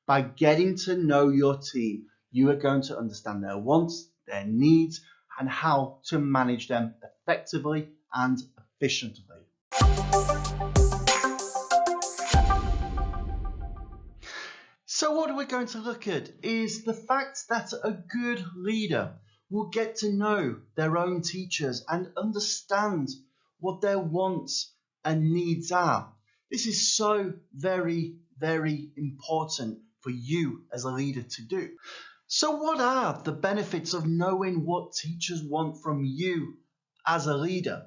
By getting to know your team, you are going to understand their wants, their needs, and how to manage them effectively and efficiently. So what we're going to look at is the fact that a good leader will get to know their own teachers and understand what their wants and needs are. This is so very, very important for you as a leader to do. So what are the benefits of knowing what teachers want from you as a leader?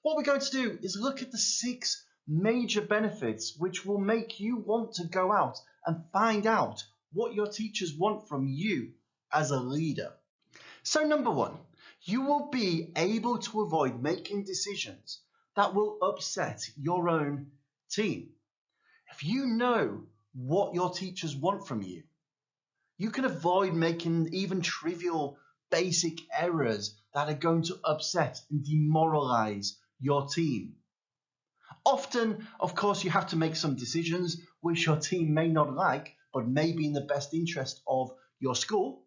What we're going to do is look at the 6 major benefits which will make you want to go out and find out what your teachers want from you as a leader. So number 1, you will be able to avoid making decisions that will upset your own team. If you know what your teachers want from you, you can avoid making even trivial basic errors that are going to upset and demoralize your team. Often, of course, you have to make some decisions which your team may not like, but may be in the best interest of your school.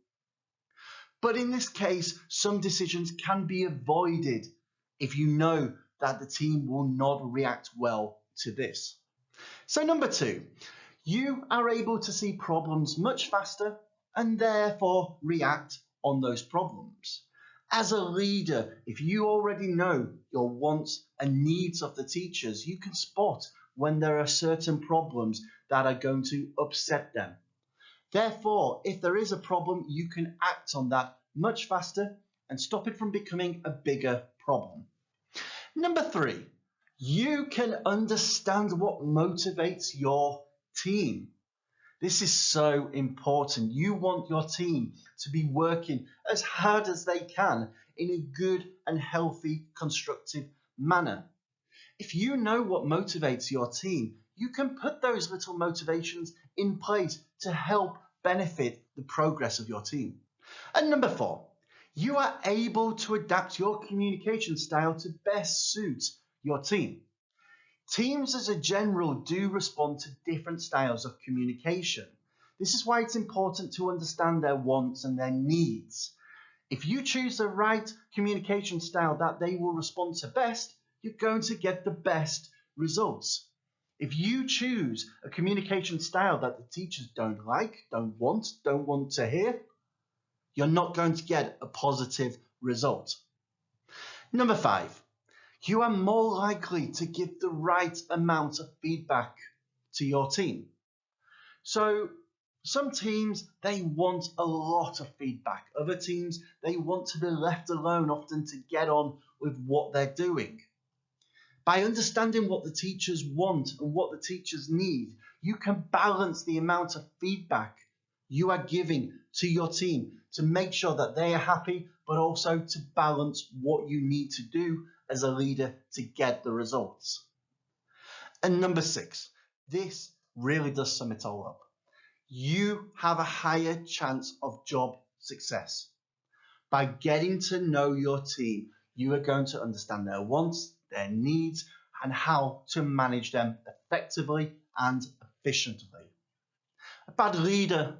But in this case, some decisions can be avoided if you know that the team will not react well to this. So number 2, you are able to see problems much faster and therefore react on those problems. As a leader, if you already know your wants and needs of the teachers, you can spot when there are certain problems that are going to upset them. Therefore, if there is a problem, you can act on that much faster and stop it from becoming a bigger problem. Number 3, you can understand what motivates your team. This is so important. You want your team to be working as hard as they can in a good and healthy, constructive manner. If you know what motivates your team, you can put those little motivations in place to help benefit the progress of your team. And number 4, you are able to adapt your communication style to best suit your team. Teams as a general do respond to different styles of communication. This is why it's important to understand their wants and their needs. If you choose the right communication style that they will respond to best, you're going to get the best results. If you choose a communication style that the teachers don't like, don't want to hear, you're not going to get a positive result. Number 5, you are more likely to give the right amount of feedback to your team. So some teams, they want a lot of feedback. Other teams, they want to be left alone often to get on with what they're doing. By understanding what the teachers want and what the teachers need, you can balance the amount of feedback you are giving to your team to make sure that they are happy, but also to balance what you need to do as a leader to get the results. And number 6, this really does sum it all up. You have a higher chance of job success. By getting to know your team, you are going to understand their wants, their needs, and how to manage them effectively and efficiently. A bad leader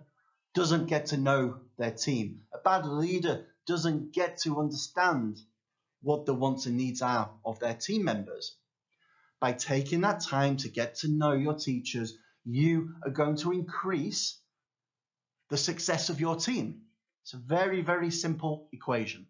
doesn't get to know their team. A bad leader doesn't get to understand what the wants and needs are of their team members. By taking that time to get to know your teachers, you are going to increase the success of your team. It's a very, very simple equation.